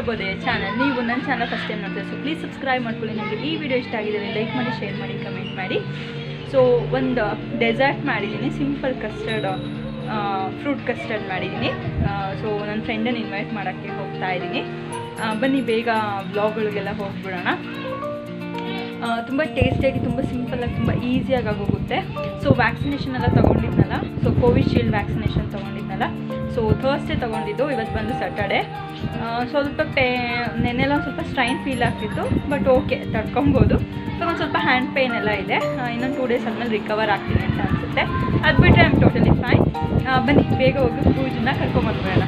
ಶುಭೋದಯ ಚಾನಲ್. ನೀವು ನನ್ನ ಚಾನಲ್ ಫಸ್ಟ್ ಟೈಮ್ ನೋಡ್ತೀರಾ, ಸೊ ಪ್ಲೀಸ್ ಸಬ್ಸ್ಕ್ರೈಬ್ ಮಾಡ್ಕೊಳ್ಳಿ. ನಿಮಗೆ ಈ ವಿಡಿಯೋ ಇಷ್ಟ ಆಗಿದ್ದರೆ ಲೈಕ್ ಮಾಡಿ, ಶೇರ್ ಮಾಡಿ, ಕಮೆಂಟ್ ಮಾಡಿ. ಸೊ ಒಂದು ಡೆಸರ್ಟ್ ಮಾಡಿದ್ದೀನಿ, ಸಿಂಪಲ್ ಕಸ್ಟರ್ಡ್, ಫ್ರೂಟ್ ಕಸ್ಟರ್ಡ್ ಮಾಡಿದ್ದೀನಿ. ಸೊ ನನ್ನ ಫ್ರೆಂಡನ್ನು ಇನ್ವೈಟ್ ಮಾಡೋಕ್ಕೆ ಹೋಗ್ತಾ ಇದ್ದೀನಿ. ಬನ್ನಿ ಬೇಗ ವ್ಲಾಗ್ಗಳಿಗೆಲ್ಲ ಹೋಗ್ಬಿಡೋಣ. ತುಂಬ ಟೇಸ್ಟಿಯಾಗಿ, ತುಂಬ ಸಿಂಪಲ್ಲಾಗಿ, ತುಂಬ ಈಸಿಯಾಗಿ ಆಗೋಗುತ್ತೆ. ಸೊ ವ್ಯಾಕ್ಸಿನೇಷನ್ ಎಲ್ಲ ತೊಗೊಂಡಿದ್ನಲ್ಲ, ಸೊ ಕೋವಿಶೀಲ್ಡ್ ವ್ಯಾಕ್ಸಿನೇಷನ್ ತೊಗೊಂಡಿದ್ನಲ್ಲ, ಸೊ ಥರ್ಸ್ಡೇ ತೊಗೊಂಡಿದ್ದು, ಇವತ್ತು ಬಂದು ಸ್ಯಾಟರ್ಡೆ. ಸ್ವಲ್ಪ ನೆನ್ನೆಲ್ಲ ಒಂದು ಸ್ವಲ್ಪ ಸ್ಟ್ರೈನ್ ಫೀಲ್ ಆಗ್ತಿತ್ತು, ಬಟ್ ಓಕೆ ತಡ್ಕೊಬೋದು. ಸೊ ಒಂದು ಸ್ವಲ್ಪ ಹ್ಯಾಂಡ್ ಪೇನ್ ಎಲ್ಲ ಇದೆ. ಇನ್ನೊಂದು 2 ಡೇಸ್ ಆದಮೇಲೆ ರಿಕವರ್ ಆಗ್ತೀನಿ ಅಂತ ಅನಿಸುತ್ತೆ. ಅದು ಬಿಟ್ಟರೆ ಐ ಆಮ್ ಟೋಟಲಿ ಫೈನ್. ಬನ್ನಿ ಬೇಗ ಹೋಗಿ ಪೂಜೆನ ಕರ್ಕೊಂಬಂದ್ಬೇಡ.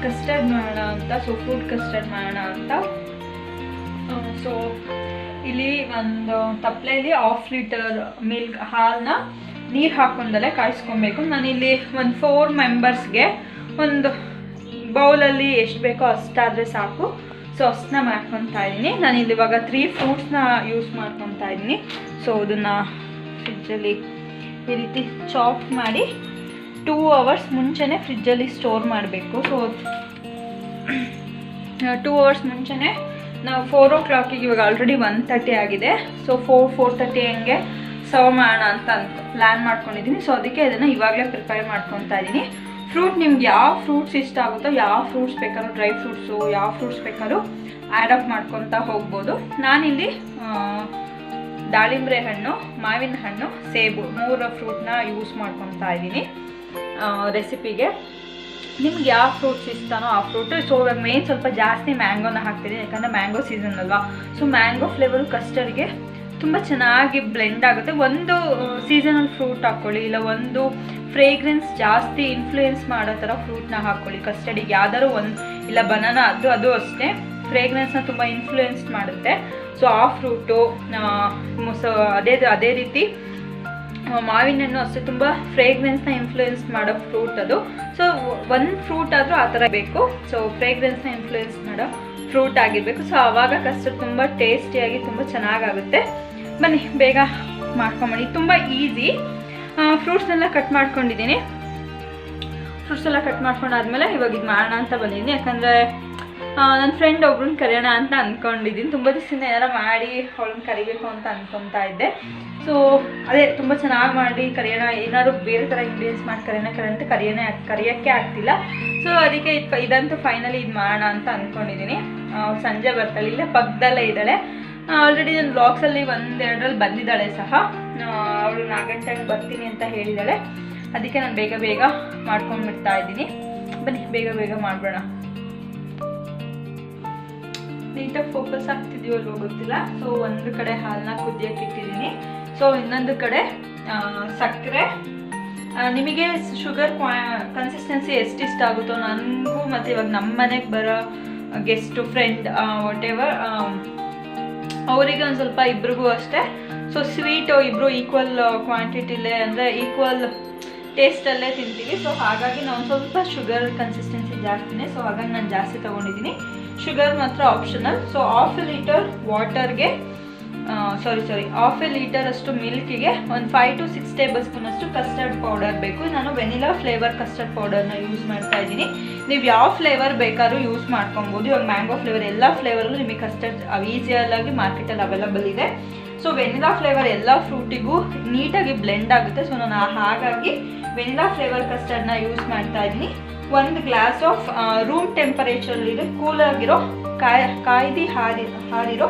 ಕಸ್ಟರ್ಡ್ ಮಾಡೋಣ ಅಂತ, ಸೊ ಫ್ರೂಟ್ ಕಸ್ಟರ್ಡ್ ಮಾಡೋಣ ಅಂತ. ಸೊ ಇಲ್ಲಿ ಒಂದು ತಪ್ಪಲೆಯಲ್ಲಿ 1/2 ಲೀಟರ್ ಮಿಲ್ಕ್ ಹಾಲನ್ನ ನೀರು ಹಾಕೊಂಡಲ್ಲೇ ಕಾಯಿಸ್ಕೊಬೇಕು. ನಾನಿಲ್ಲಿ ಒಂದು 4 ಮೆಂಬರ್ಸ್ಗೆ ಒಂದು ಬೌಲಲ್ಲಿ ಎಷ್ಟು ಬೇಕೋ ಅಷ್ಟಾದರೆ ಸಾಕು. ಸೊ ಅಷ್ಟನ್ನ ಮಾಡ್ಕೊತಾ ಇದ್ದೀನಿ. ನಾನಿಲ್ಲಿ ಇವಾಗ 3 ಫ್ರೂಟ್ಸ್ನ ಯೂಸ್ ಮಾಡ್ಕೊತಾ ಇದ್ದೀನಿ. ಸೊ ಅದನ್ನು ಫ್ರಿಜ್ಜಲ್ಲಿ ಈ ರೀತಿ ಚಾಪ್ ಮಾಡಿ 2 ಅವರ್ಸ್ ಮುಂಚೆನೇ ಫ್ರಿಜ್ಜಲ್ಲಿ ಸ್ಟೋರ್ ಮಾಡಬೇಕು. ಸೊ 2 ಅವರ್ಸ್ ಮುಂಚೆನೇ ನಾವು 4 o'clock, ಇವಾಗ ಆಲ್ರೆಡಿ 1:30 ಆಗಿದೆ. ಸೊ 4:30 ಹಂಗೆ ಸರ್ವ್ ಮಾಡೋಣ ಅಂತ ಪ್ಲ್ಯಾನ್ ಮಾಡ್ಕೊಂಡಿದ್ದೀನಿ. ಸೊ ಅದಕ್ಕೆ ಇದನ್ನು ಇವಾಗಲೇ ಪ್ರಿಪೇರ್ ಮಾಡ್ಕೊತಾ ಇದ್ದೀನಿ. ಫ್ರೂಟ್ ನಿಮ್ಗೆ ಯಾವ ಫ್ರೂಟ್ಸ್ ಇಷ್ಟ ಆಗುತ್ತೋ, ಯಾವ ಫ್ರೂಟ್ಸ್ ಬೇಕಾದ್ರೂ, ಡ್ರೈ ಫ್ರೂಟ್ಸು ಯಾವ ಫ್ರೂಟ್ಸ್ ಬೇಕಾದ್ರೂ ಆ್ಯಡ್ ಅಪ್ ಮಾಡ್ಕೊತಾ ಹೋಗ್ಬೋದು. ನಾನಿಲ್ಲಿ ದಾಳಿಂಬೆ ಹಣ್ಣು, ಮಾವಿನ ಹಣ್ಣು, ಸೇಬು 3 ಫ್ರೂಟ್ನ ಯೂಸ್ ಮಾಡ್ಕೊತಾ ಇದ್ದೀನಿ ರೆಸಿಪಿಗೆ. ನಿಮ್ಗೆ ಯಾವ ಫ್ರೂಟ್ಸ್ ಇಷ್ಟನೋ ಆ ಫ್ರೂಟು. ಸೊ ಇವಾಗ ಮೇನ್ ಸ್ವಲ್ಪ ಜಾಸ್ತಿ ಮ್ಯಾಂಗೋನ ಹಾಕ್ತಿದ್ದೀನಿ, ಯಾಕಂದರೆ ಮ್ಯಾಂಗೋ ಸೀಸನ್ ಅಲ್ವಾ. ಸೊ ಮ್ಯಾಂಗೋ ಫ್ಲೇವರು ಕಸ್ಟರ್ಡ್ಗೆ ತುಂಬ ಚೆನ್ನಾಗಿ ಬ್ಲೆಂಡ್ ಆಗುತ್ತೆ. ಒಂದು ಸೀಸನಲ್ ಫ್ರೂಟ್ ಹಾಕ್ಕೊಳ್ಳಿ, ಇಲ್ಲ ಒಂದು ಫ್ರೇಗ್ರೆನ್ಸ್ ಜಾಸ್ತಿ ಇನ್ಫ್ಲೂಯೆನ್ಸ್ ಮಾಡೋ ಥರ ಫ್ರೂಟ್ನ ಹಾಕ್ಕೊಳ್ಳಿ ಕಸ್ಟರ್ಡಿಗೆ. ಯಾವ್ದಾದ್ರು ಒಂದು, ಇಲ್ಲ ಬನಾನಾ, ಅದು ಅಷ್ಟೇ ಫ್ರೇಗ್ರೆನ್ಸ್ನ ತುಂಬ ಇನ್ಫ್ಲೂಯೆನ್ಸ್ ಮಾಡುತ್ತೆ. ಸೊ ಆ ಫ್ರೂಟು, ಸೊ ಅದೇ ರೀತಿ ಮಾವಿನ ಹಣ್ಣು ಅಷ್ಟೇ ತುಂಬ ಫ್ರೇಗ್ರೆನ್ಸ್ನ ಇನ್ಫ್ಲೂಯೆನ್ಸ್ ಮಾಡೋ ಫ್ರೂಟ್ ಅದು. ಸೊ ಒಂದು ಫ್ರೂಟ್ ಆದರೂ ಆ ಥರ ಬೇಕು. ಸೊ ಫ್ರೇಗ್ರೆನ್ಸ್ನ ಇನ್ಫ್ಲೂಯೆನ್ಸ್ ಮಾಡೋ ಫ್ರೂಟ್ ಆಗಿರಬೇಕು. ಸೊ ಆವಾಗ ಕಸ್ಟರ್ಡ್ ತುಂಬ ಟೇಸ್ಟಿಯಾಗಿ ತುಂಬ ಚೆನ್ನಾಗಾಗುತ್ತೆ. ಬನ್ನಿ ಬೇಗ ಮಾಡ್ಕೊಂಬನ್ನಿ, ತುಂಬ ಈಸಿ. ಫ್ರೂಟ್ಸ್ನೆಲ್ಲ ಕಟ್ ಮಾಡ್ಕೊಂಡಿದ್ದೀನಿ. ಫ್ರೂಟ್ಸ್ ಎಲ್ಲ ಕಟ್ ಮಾಡ್ಕೊಂಡಾದ್ಮೇಲೆ ಇವಾಗ ಇದು ಮಾಡೋಣ ಅಂತ ಬಂದಿದ್ದೀನಿ. ಯಾಕಂದರೆ ನನ್ನ ಫ್ರೆಂಡ್ ಒಬ್ರನ್ನ ಕರೆಯೋಣ ಅಂತ ಅಂದ್ಕೊಂಡಿದ್ದೀನಿ. ತುಂಬ ದಿವಸದಿಂದ ಏನಾರ ಮಾಡಿ ಅವಳನ್ನ ಕರಿಬೇಕು ಅಂತ ಅಂದ್ಕೊತಾ ಇದ್ದೆ. ಸೊ ಅದೇ ತುಂಬ ಚೆನ್ನಾಗಿ ಮಾಡಿ ಕರೆಯೋಣ, ಏನಾದ್ರು ಬೇರೆ ಥರ ಇಂಗ್ರೀಡಿಯೆಂಟ್ಸ್ ಮಾಡಿ ಕರೆಯೋಣ ಕರೆಯೋಕ್ಕೆ ಆಗ್ತಿಲ್ಲ. ಸೊ ಅದಕ್ಕೆ ಇದಂತೂ ಫೈನಲಿ ಇದು ಮಾಡೋಣ ಅಂತ ಅಂದ್ಕೊಂಡಿದ್ದೀನಿ. ಸಂಜೆ ಬರ್ತಾಳೆ, ಇಲ್ಲೇ ಪಕ್ಕದಲ್ಲೇ ಇದ್ದಾಳೆ. ಆಲ್ರೆಡಿ ನನ್ನ ಬ್ಲಾಗ್ಸಲ್ಲಿ 1-2ರಲ್ಲಿ ಬಂದಿದ್ದಾಳೆ ಸಹ. ಅವಳು 4 ಗಂಟೆಗೆ ಬರ್ತೀನಿ ಅಂತ ಹೇಳಿದ್ದಾಳೆ. ಅದಕ್ಕೆ ನಾನು ಬೇಗ ಮಾಡ್ಕೊಂಡ್ಬಿಡ್ತಾ ಇದ್ದೀನಿ. ಬನ್ನಿ ಬೇಗ ಮಾಡೋಣ. ನೀಟಾಗಿ ಫೋಕಸ್ ಆಗ್ತಿದೆಯೋ ಅಲ್ವೋ ಗೊತ್ತಿಲ್ಲ. ಸೊ ಒಂದು ಕಡೆ ಹಾಲನ್ನ ಕುದಿಯೋಕೆ ಇಟ್ಟಿದ್ದೀನಿ. ಸೊ ಇನ್ನೊಂದು ಕಡೆ ಸಕ್ಕರೆ. ನಿಮಗೆ ಶುಗರ್ ಕನ್ಸಿಸ್ಟೆನ್ಸಿ ಎಷ್ಟು ಇಷ್ಟ ಆಗುತ್ತೋ, ನನಗೂ ಮತ್ತು ಇವಾಗ ನಮ್ಮ ಮನೆಗೆ ಬರೋ ಗೆಸ್ಟು, ಫ್ರೆಂಡ್, ವಾಟ್ ಎವರ್, ಅವರಿಗೆ ಒಂದು ಸ್ವಲ್ಪ, ಇಬ್ರಿಗೂ ಅಷ್ಟೇ. ಸೊ ಸ್ವೀಟು ಇಬ್ಬರು ಈಕ್ವಲ್ ಕ್ವಾಂಟಿಟಿಲೇ, ಅಂದರೆ ಈಕ್ವಲ್ ಟೇಸ್ಟಲ್ಲೇ ತಿಂತೀವಿ. ಸೊ ಹಾಗಾಗಿ ನಾವು ಸ್ವಲ್ಪ ಶುಗರ್ ಕನ್ಸಿಸ್ಟೆನ್ಸಿ ಜಾಸ್ತಿನೇ. ಸೊ ಹಾಗಾಗಿ ನಾನು ಜಾಸ್ತಿ ತೊಗೊಂಡಿದ್ದೀನಿ. ಶುಗರ್ ಮಾತ್ರ ಆಪ್ಷನಲ್. ಸೊ 1/2 ಲೀಟರ್ ವಾಟರ್ಗೆ, half a ಲೀಟರ್ ಅಷ್ಟು ಮಿಲ್ಕಿಗೆ ಒಂದು 5 to 6 ಟೇಬಲ್ ಸ್ಪೂನ್ ಅಷ್ಟು ಕಸ್ಟರ್ಡ್ ಪೌಡರ್ ಬೇಕು. ನಾನು ವೆನಿಲಾ ಫ್ಲೇವರ್ ಕಸ್ಟರ್ಡ್ ಪೌಡರ್ನ ಯೂಸ್ ಮಾಡ್ತಾ ಇದ್ದೀನಿ. ನೀವು ಯಾವ ಫ್ಲೇವರ್ ಬೇಕಾದ್ರೂ ಯೂಸ್ ಮಾಡ್ಕೊಬೋದು. ಇವಾಗ ಮ್ಯಾಂಗೋ ಫ್ಲೇವರ್, ಎಲ್ಲ ಫ್ಲೇವರಲ್ಲೂ ನಿಮಗೆ ಕಸ್ಟರ್ಡ್ ಈಸಿಯಾಗಿ ಮಾರ್ಕೆಟಲ್ಲಿ ಅವೈಲಬಲ್ ಇದೆ. ಸೊ ವೆನಿಲಾ ಫ್ಲೇವರ್ ಎಲ್ಲ ಫ್ರೂಟಿಗೂ ನೀಟಾಗಿ ಬ್ಲೆಂಡ್ ಆಗುತ್ತೆ. ಸೊ ನಾನು ಹಾಗಾಗಿ ವೆನಿಲಾ ಫ್ಲೇವರ್ ಕಸ್ಟರ್ಡ್ನ ಯೂಸ್ ಮಾಡ್ತಾ ಇದ್ದೀನಿ. 1 ಗ್ಲಾಸ್ ಆಫ್ ರೂಮ್ ಟೆಂಪರೇಚರಲ್ಲಿರೋ ಕೂಲಾಗಿರೋ ಕಾಯ್ದು ಹಾರಿರೋ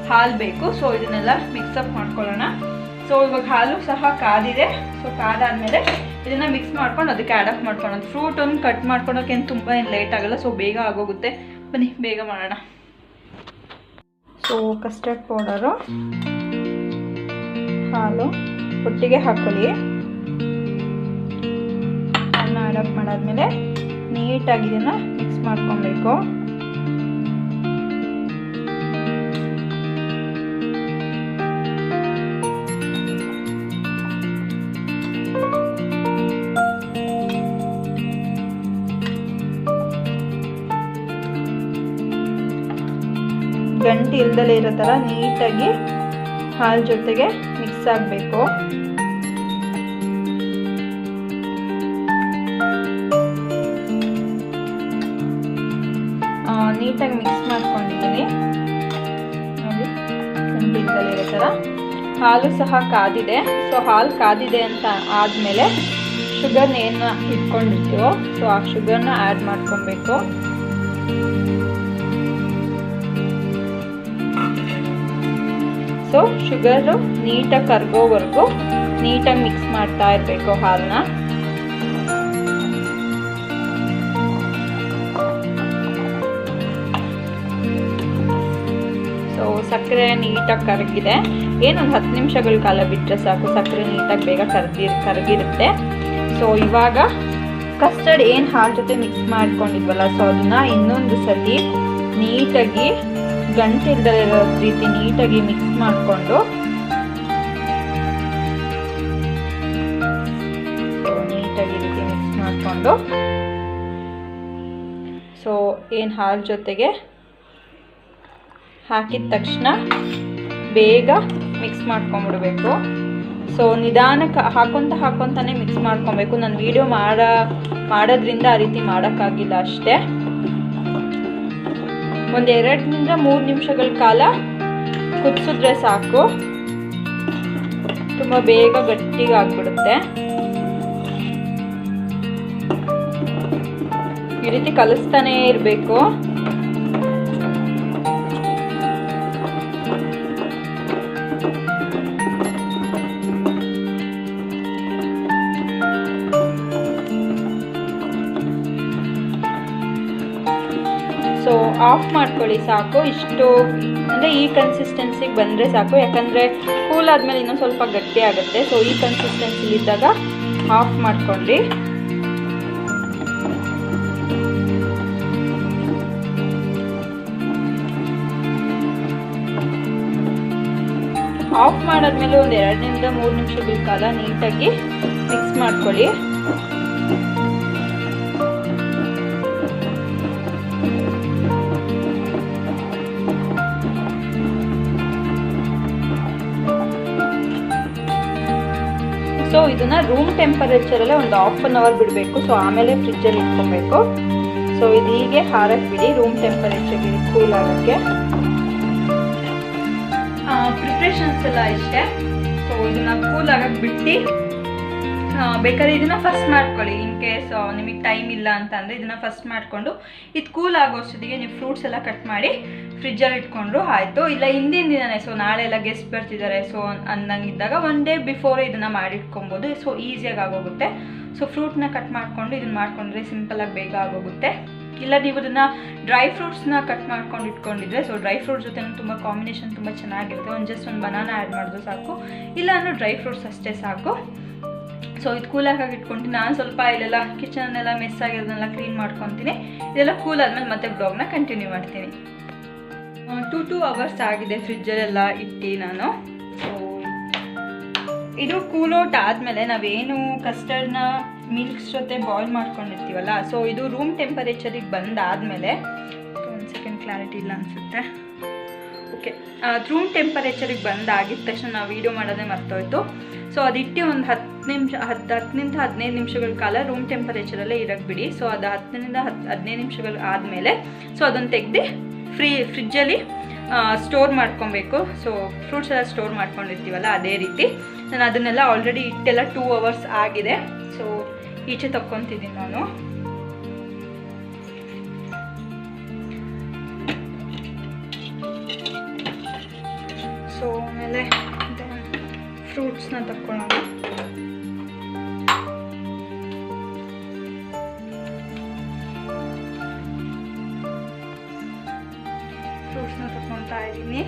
ಹಾಲು ಬೇಕು. ಸೊ ಇದನ್ನೆಲ್ಲ ಮಿಕ್ಸಪ್ ಮಾಡ್ಕೊಳ್ಳೋಣ. ಸೊ ಸೊ ಇವಾಗ ಹಾಲು ಸಹ ಕಾದಿದೆ. ಸೊ ಕಾದಾದ್ಮೇಲೆ ಇದನ್ನು ಮಿಕ್ಸ್ ಮಾಡ್ಕೊಂಡು ಅದಕ್ಕೆ ಆ್ಯಡ್ ಆಫ್ ಮಾಡ್ಕೊಳೋದು. ಫ್ರೂಟ್ ಒಂದು ಕಟ್ ಮಾಡ್ಕೊಳೋಕೆ ಏನು ತುಂಬ ಏನು ಲೇಟ್ ಆಗೋಲ್ಲ, ಸೊ ಬೇಗ ಆಗೋಗುತ್ತೆ. ಬನ್ನಿ ಬೇಗ ಮಾಡೋಣ. ಸೊ ಕಸ್ಟರ್ಡ್ ಪೌಡರು, ಹಾಲು ಒಟ್ಟಿಗೆ ಹಾಕ್ಕೊಳ್ಳಿ. ಅದನ್ನ ಆ್ಯಡ್ ಆಫ್ ಮಾಡಾದ್ಮೇಲೆ ನೀಟಾಗಿ ಇದನ್ನು ಮಿಕ್ಸ್ ಮಾಡ್ಕೊಬೇಕು. ಗಂಟು ಇಲ್ದಲೇ ಇರೋ ಥರ ನೀಟಾಗಿ ಹಾಲು ಜೊತೆಗೆ ಮಿಕ್ಸ್ ಆಗಬೇಕು. ನೀಟಾಗಿ ಮಿಕ್ಸ್ ಮಾಡ್ಕೊಂಡಿದ್ದೀನಿ ನೋಡಿ, ಗಂಟು ಇಲ್ದಲೇ ಇರೋ ಥರ. ಹಾಲು ಸಹ ಕಾದಿದೆ. ಸೊ ಹಾಲು ಕಾದಿದೆ ಅಂತ ಆದಮೇಲೆ ಶುಗರ್ನ ಏನು ಇಟ್ಕೊಂಡಿರ್ತೀವೋ ಸೊ ಆ ಶುಗರ್ನ ಆ್ಯಡ್ ಮಾಡ್ಕೊಬೇಕು. ಸೊ ಶುಗರು ನೀಟಾಗಿ ಕರಗೋವರೆಗೂ ನೀಟಾಗಿ ಮಿಕ್ಸ್ ಮಾಡ್ತಾ ಇರಬೇಕು ಹಾಲನ್ನ. ಸೊ ಸಕ್ಕರೆ ನೀಟಾಗಿ ಕರಗಿದೆ. ಏನೊಂದು 10 ನಿಮಿಷಗಳ ಕಾಲ ಬಿಟ್ಟರೆ ಸಾಕು, ಸಕ್ಕರೆ ನೀಟಾಗಿ ಬೇಗ ಕರಗಿರುತ್ತೆ. ಸೊ ಇವಾಗ ಕಸ್ಟರ್ಡ್ ಏನು ಹಾಲು ಜೊತೆ ಮಿಕ್ಸ್ ಮಾಡ್ಕೊಂಡಿದ್ವಲ್ಲ, ಸೊ ಅದನ್ನ ಇನ್ನೊಂದು ಸತಿ ನೀಟಾಗಿ ಗಂಟಿಲ್ದಲೇ ಇರೋ ರೀತಿ ನೀಟಾಗಿ ಮಿಕ್ಸ್ ಮಾಡಿಕೊಂಡು ನೀಟಾಗಿ ರೀತಿ ಮಿಕ್ಸ್ ಮಾಡಿಕೊಂಡು ಸೊ ಏನು ಹಾಲು ಜೊತೆಗೆ ಹಾಕಿದ ತಕ್ಷಣ ಬೇಗ ಮಿಕ್ಸ್ ಮಾಡ್ಕೊಂಬಿಡ್ಬೇಕು. ಸೊ ನಿಧಾನಕ್ಕೆ ಹಾಕೊತಾನೆ ಮಿಕ್ಸ್ ಮಾಡ್ಕೊಬೇಕು. ನಾನು ವಿಡಿಯೋ ಮಾಡೋದ್ರಿಂದ ಆ ರೀತಿ ಮಾಡೋಕ್ಕಾಗಿಲ್ಲ ಅಷ್ಟೇ. ಒಂದು 2ರಿಂದ 3 ನಿಮಿಷಗಳ ಕಾಲ ಕುದಿಸಿದ್ರೆ ಸಾಕು, ತುಂಬ ಬೇಗ ಗಟ್ಟಿಗೆ ಆಗ್ಬಿಡುತ್ತೆ. ಈ ರೀತಿ ಕಲಿಸ್ತಾನೇ ಇರಬೇಕು. ಸೊ ಆಫ್ ಮಾಡ್ಕೊಳ್ಳಿ ಸಾಕು. ಇಷ್ಟು ಅಂದರೆ ಈ ಕನ್ಸಿಸ್ಟೆನ್ಸಿಗೆ ಬಂದರೆ ಸಾಕು, ಯಾಕಂದರೆ ಕೂಲ್ ಆದಮೇಲೆ ಇನ್ನೊಂದು ಸ್ವಲ್ಪ ಗಟ್ಟಿ ಆಗುತ್ತೆ. ಸೊ ಈ ಕನ್ಸಿಸ್ಟೆನ್ಸಿಲಿದ್ದಾಗ ಆಫ್ ಮಾಡ್ಕೊಳ್ಳಿ. ಆಫ್ ಮಾಡಾದ್ಮೇಲೆ ಒಂದು 2ರಿಂದ 3 ನಿಮಿಷಗಳ ಕಾಲ ನೀಟಾಗಿ ಮಿಕ್ಸ್ ಮಾಡ್ಕೊಳ್ಳಿ. ಸೊ ಇದನ್ನ ರೂಮ್ ಟೆಂಪರೇಚರಲ್ಲೇ ಒಂದು 1/2 ಅವರ್ ಬಿಡಬೇಕು. ಸೊ ಆಮೇಲೆ ಫ್ರಿಜ್ಜಲ್ಲಿ ಇಟ್ಕೊಬೇಕು. ಸೊ ಇದು ಹೀಗೆ ಹಾರಕ್ಕೆ ಬಿಡಿ ರೂಮ್ ಟೆಂಪರೇಚರ್ಗೆ ಕೂಲ್ ಆಗೋಕ್ಕೆ. ಪ್ರಿಪ್ರೇಷನ್ಸ್ ಎಲ್ಲ ಇಷ್ಟೇ. ಸೊ ಇದನ್ನ ಕೂಲ್ ಆಗಕ್ಕೆ ಬಿಟ್ಟು ಬೇಕಾದ್ರೆ ಇದನ್ನ ಫಸ್ಟ್ ಮಾಡ್ಕೊಳ್ಳಿ. ಇನ್ ಕೇಸ್ ನಿಮಗೆ ಟೈಮ್ ಇಲ್ಲ ಅಂತ ಅಂದರೆ ಇದನ್ನ ಫಸ್ಟ್ ಮಾಡಿಕೊಂಡು ಇದು ಕೂಲ್ ಆಗೋಷ್ಟೊತ್ತಿಗೆ ನೀವು ಫ್ರೂಟ್ಸ್ ಎಲ್ಲ ಕಟ್ ಮಾಡಿ ಫ್ರಿಜ್ಜಲ್ಲಿ ಇಟ್ಕೊಂಡ್ರು ಆಯಿತು. ಇಲ್ಲ ಹಿಂದಿನ ದಿನನೇ, ಸೊ ನಾಳೆ ಎಲ್ಲ ಗೆಸ್ಟ್ ಬರ್ತಿದ್ದಾರೆ ಸೊ ಅಂದಂಗಿದ್ದಾಗ 1 ಡೇ ಬಿಫೋರೇ ಇದನ್ನು ಮಾಡಿಟ್ಕೊಬೋದು. ಸೊ ಈಸಿಯಾಗಿ ಆಗೋಗುತ್ತೆ. ಸೊ ಫ್ರೂಟ್ನ ಕಟ್ ಮಾಡಿಕೊಂಡು ಇದನ್ನು ಮಾಡ್ಕೊಂಡ್ರೆ ಸಿಂಪಲಾಗಿ ಬೇಗ ಆಗೋಗುತ್ತೆ. ಇಲ್ಲ ನೀವು ಇದನ್ನು ಡ್ರೈ ಫ್ರೂಟ್ಸ್ನ ಕಟ್ ಮಾಡ್ಕೊಂಡು ಇಟ್ಕೊಂಡಿದ್ರೆ ಸೊ ಡ್ರೈ ಫ್ರೂಟ್ಸ್ ಜೊತೆ ತುಂಬ ಕಾಂಬಿನೇಷನ್ ತುಂಬ ಚೆನ್ನಾಗಿರುತ್ತೆ. ಜಸ್ಟ್ ಒಂದು ಬನಾನ ಆ್ಯಡ್ ಮಾಡಿದ್ರು ಸಾಕು, ಇಲ್ಲ ಅಂದರೆ ಡ್ರೈ ಫ್ರೂಟ್ಸ್ ಅಷ್ಟೇ ಸಾಕು. ಸೊ ಇದು ಕೂಲಾಗಿ ಇಟ್ಕೊಂತೀನಿ. ನಾನು ಸ್ವಲ್ಪ ಇಲ್ಲೆಲ್ಲ ಕಿಚನ್ನೆಲ್ಲ ಮೆಸ್ ಆಗಿರೋದನ್ನೆಲ್ಲ ಕ್ಲೀನ್ ಮಾಡ್ಕೊತೀನಿ. ಇದೆಲ್ಲ ಕೂಲ್ ಆದಮೇಲೆ ಮತ್ತೆ ಬ್ಲಾಗ್ನ ಕಂಟಿನ್ಯೂ ಮಾಡ್ತೀನಿ. 2 ಅವರ್ಸ್ ಆಗಿದೆ ಫ್ರಿಜ್ಜಲ್ಲೆಲ್ಲ ಇಟ್ಟು ನಾನು. ಸೊ ಇದು ಕೂಲೌಟ್ ಆದಮೇಲೆ ನಾವೇನು ಕಸ್ಟರ್ಡ್ನ ಮಿಲ್ಕ್ಸ್ ಜೊತೆ ಬಾಯ್ಲ್ ಮಾಡ್ಕೊಂಡಿರ್ತೀವಲ್ಲ, ಸೊ ಇದು ರೂಮ್ ಟೆಂಪರೇಚರಿಗೆ ಬಂದಾದಮೇಲೆ, ಒಂದು ಸೆಕೆಂಡ್ ಕ್ಲಾರಿಟಿ ಇಲ್ಲ ಅನಿಸುತ್ತೆ. ಓಕೆ, ರೂಮ್ ಟೆಂಪರೇಚರಿಗೆ ಬಂದಾಗಿದ ತಕ್ಷಣ ನಾವು ವೀಡಿಯೋ ಮಾಡೋದೇ ಮರ್ತೋಯ್ತು. ಸೊ ಅದಿಟ್ಟು ಒಂದು 10ರಿಂದ 15 ನಿಮಿಷಗಳ ಕಾಲ ರೂಮ್ ಟೆಂಪರೇಚರಲ್ಲೇ ಇರಕ್ಕೆ ಬಿಡಿ. ಸೊ ಅದು 10ರಿಂದ 15 ನಿಮಿಷಗಳು ಆದಮೇಲೆ ಸೊ ಅದನ್ನು ತೆಗೆದು ಫ್ರಿಜ್ಜಲ್ಲಿ ಸ್ಟೋರ್ ಮಾಡ್ಕೊಬೇಕು. ಸೊ ಫ್ರೂಟ್ಸ್ ಎಲ್ಲ ಸ್ಟೋರ್ ಮಾಡ್ಕೊಂಡಿರ್ತೀವಲ್ಲ ಅದೇ ರೀತಿ ನಾನು ಅದನ್ನೆಲ್ಲ ಆಲ್ರೆಡಿ ಇಟ್ಟೆಲ್ಲ 2 ಅವರ್ಸ್ ಆಗಿದೆ. ಸೊ ಈಚೆ ತಕ್ಕೊತಿದ್ದೀನಿ ನಾನು. ಸೊ ಆಮೇಲೆ ಫ್ರೂಟ್ಸ್ನ ತಕ್ಕೊಳ್ಳೋಣ. ಫ್ರೂಟ್ಸ್ನ ತಗೊಳ್ತಾ ಇದ್ದೀನಿ.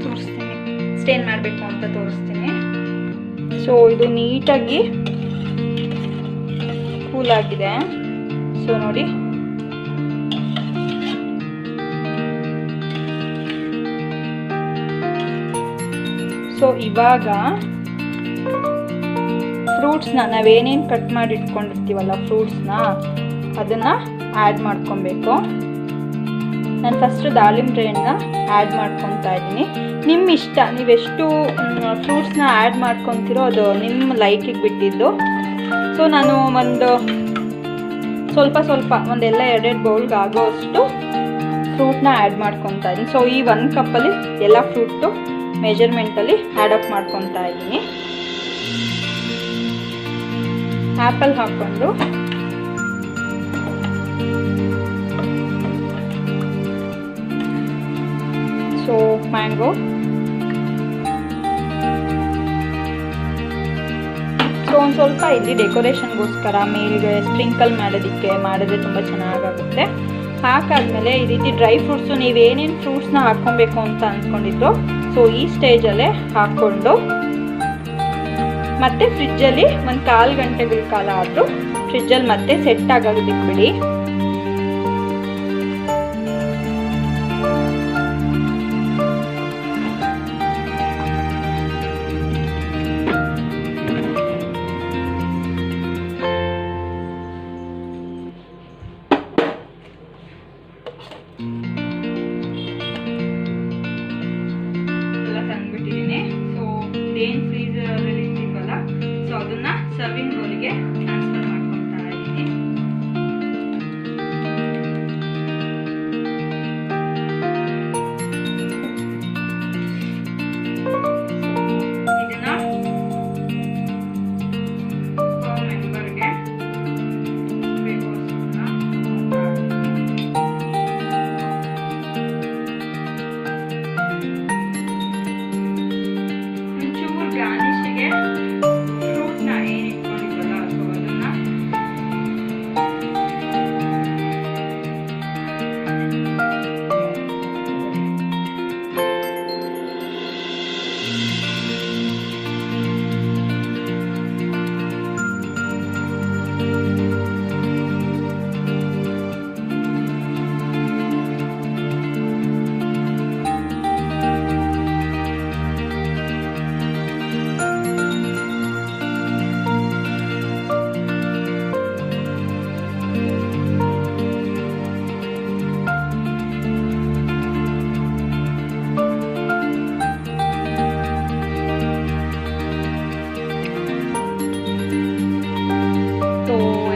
ತೋರಿಸ್ತೀನಿ, ಸ್ಟೇನ್ ಮಾಡಬೇಕು ಅಂತ ತೋರಿಸ್ತೀನಿ. ಸೊ ಇದು ನೀಟಾಗಿ ಕೂಲ್ ಆಗಿದೆ. ಸೊ ನೋಡಿ, ಸೊ ಇವಾಗ ಫ್ರೂಟ್ಸ್ನ ನಾವೇನೇನು ಕಟ್ ಮಾಡಿ ಇಟ್ಕೊಂಡಿರ್ತೀವಲ್ಲ ಫ್ರೂಟ್ಸ್ನ ಅದನ್ನು ಆ್ಯಡ್ ಮಾಡ್ಕೊಬೇಕು. ನಾನು ಫಸ್ಟು ದಾಳಿಂಬೆ ಹಣ್ಣನ್ನ ಆ್ಯಡ್ ಮಾಡ್ಕೊತಾ ಇದ್ದೀನಿ. ನಿಮ್ಮ ಇಷ್ಟ, ನೀವೆಷ್ಟು ಫ್ರೂಟ್ಸ್ನ ಆ್ಯಡ್ ಮಾಡ್ಕೊತೀರೋ ಅದು ನಿಮ್ಮ ಲೈಕಿಗೆ ಬಿಟ್ಟಿದ್ದು. ಸೊ ನಾನು ಒಂದು ಸ್ವಲ್ಪ ಒಂದೆಲ್ಲ 2 ಬೌಲ್ಗೆ ಆಗೋ ಅಷ್ಟು ಫ್ರೂಟ್ನ ಆ್ಯಡ್ ಮಾಡ್ಕೊತಾ ಇದ್ದೀನಿ. ಸೊ ಈ 1 ಕಪ್ಪಲ್ಲಿ ಎಲ್ಲ ಫ್ರೂಟು ಮೆಜರ್ಮೆಂಟಲ್ಲಿ ಆ್ಯಡಪ್ ಮಾಡ್ಕೊತಾ ಇದ್ದೀನಿ. ಆ್ಯಪಲ್ ಹಾಕ್ಕೊಂಡು ಸೊ ಮ್ಯಾಂಗೋ, ಸೊ ಒಂದು ಸ್ವಲ್ಪ ಇಲ್ಲಿ ಡೆಕೋರೇಷನ್ಗೋಸ್ಕರ ಮೇಲ್ಗೆ ಸ್ಪ್ರಿಂಕಲ್ ಮಾಡಿದ್ರೆ ತುಂಬ ಚೆನ್ನಾಗಾಗುತ್ತೆ. ಹಾಕಾದ್ಮೇಲೆ ಈ ರೀತಿ ಡ್ರೈ ಫ್ರೂಟ್ಸು ನೀವೇನೇನು ಫ್ರೂಟ್ಸ್ನ ಹಾಕ್ಕೊಬೇಕು ಅಂತ ಅಂದ್ಕೊಂಡಿದ್ದು ಸೊ ಈ ಸ್ಟೇಜಲ್ಲೇ ಹಾಕ್ಕೊಂಡು ಮತ್ತೆ ಫ್ರಿಜ್ಜಲ್ಲಿ ಒಂದು 1/4 ಗಂಟೆಗಳ ಕಾಲ ಆದರೂ ಫ್ರಿಜ್ಜಲ್ಲಿ ಮತ್ತೆ ಸೆಟ್ ಆಗೋದಕ್ಕೆ ಬಿಡಿ. ಎಲ್ಲ ತಂದ್ಬಿಟ್ಟಿದ್ದೀನಿ. ಸೊ ಇದೇನು ಫ್ರೀಜರಲ್ಲಿ ಇಟ್ಟಿದ್ವಲ್ಲ ಸೊ ಅದನ್ನ ಸರ್ವಿಂಗ್ ಬೌಲಿಗೆ ಟ್ರಾನ್ಸ್ಫರ್ ಮಾಡ್ಕೊತಾ ಇದ್ದೀನಿ. ಇದನ್ನ ಮೆಂಬರ್ಗೆ ಬೇಕು ಒಂಚೂರು ಗಾರ್ನಿಷ್ಗೆ ಫ್ರೂಟ್ನ ಏನು ಇಟ್ಕೊಂಡಿದ್ವಲ್ಲ ಸೊ ಅದನ್ನ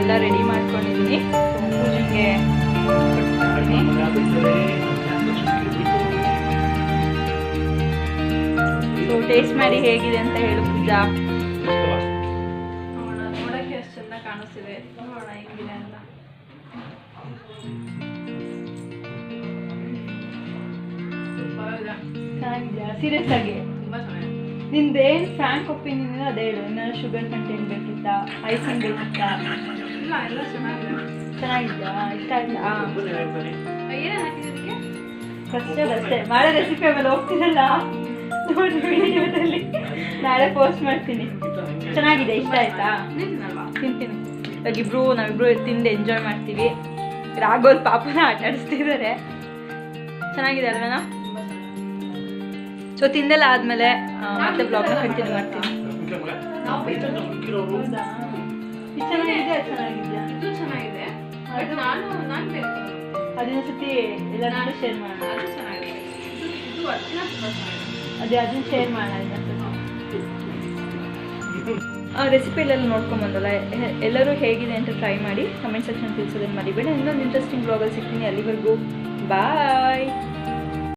ಎಲ್ಲ ರೆಡಿ ಮಾಡ್ಕೊಂಡಿದ್ದೀನಿ. ಪೂಜೆಗೆ ಸೊ ಟೇಸ್ಟ್ ಮಾಡಿ ಹೇಗಿದೆ ಅಂತ ಹೇಳು ಪೂಜಾ. ನೋಡಕ್ಕೆ ಎಷ್ಟು ಚೆಂದ ಕಾಣಿಸ್ತಿದೆ, ನೋಡೋಣ ಹೆಂಗಿದೆ ಅಂತ. ಚೆನ್ನಾಗಿದ್ಯಾ? ಸೀರಿಯಸ್ ಆಗಿ ನಿಂದೇನು ಫ್ರಾಂಕ್ ಒಪಿನಿಯನ್ ಅದೇ ಹೇಳು. ಏನಾದ್ರು ಶುಗರ್ ಕಂಟೆಂಟ್ ಬೇಕಿತ್ತಾ, ಐಸಿಂಗ್ ಬೇಕಿತ್ತಾ? ಇಲ್ಲ, ಎಲ್ಲ ಚೆನ್ನಾಗಿದೆ. ಚೆನ್ನಾಗಿದ್ಯಾ? ಇಷ್ಟ ಆಯ್ತಾ? ಕಷ್ಟದ ಅಷ್ಟೇ. ಮಾಡೋ ರೆಸಿಪಿ ಆಮೇಲೆ ಹೋಗ್ತೀನಲ್ಲ ನೋಡಿ ವಿಡಿಯೋದಲ್ಲಿ ನಾಳೆ ಪೋಸ್ಟ್ ಮಾಡ್ತೀನಿ. ಚೆನ್ನಾಗಿದೆ, ಇಷ್ಟ ಆಯ್ತಾ? ತಿಂತೀನಿ. ನಾವಿಬ್ರು ತಿಂದು ಎಂಜಾಯ್ ಮಾಡ್ತೀವಿ. ರಾಘವಲ್ ಪಾಪನ ಆಟ ಆಡಿಸ್ತಿದ್ದಾರೆ. ಚೆನ್ನಾಗಿದೆ ಅಲ್ವೇನಾ? ಸೊ ತಿಂದೆಲ್ಲ ಆದಮೇಲೆ ಮತ್ತೆ ಬ್ಲಾಗ್ನ ಕಂಟಿನ್ಯೂ ಮಾಡ್ತೀನಿ. ಚೆನ್ನಾಗಿದೆ, ಚೆನ್ನಾಗಿದೆಯಾ? ಇದು ಚೆನ್ನಾಗಿದೆ. ಅದನ್ನ ಸತಿ ಎಲ್ಲರೂ ಶೇರ್ ಮಾಡೋಣ. ಅದನ್ನ ಶೇರ್ ಮಾಡೋಣ. ರೆಸಿಪಿಲೆಲ್ಲ ನೋಡ್ಕೊಂಬಂದಲ್ಲ, ಎಲ್ಲರೂ ಹೇಗಿದೆ ಅಂತ ಟ್ರೈ ಮಾಡಿ ಕಮೆಂಟ್ ಸೆಕ್ಷನ್ ತಿಳಿಸೋದನ್ನು ಮರಿಬೇಡಿ. ಇನ್ನೊಂದು ಇಂಟ್ರೆಸ್ಟಿಂಗ್ ಬ್ಲಾಗಲ್ಲಿ ಸಿಗ್ತೀನಿ. ಅಲ್ಲಿವರೆಗೂ ಬಾಯ್.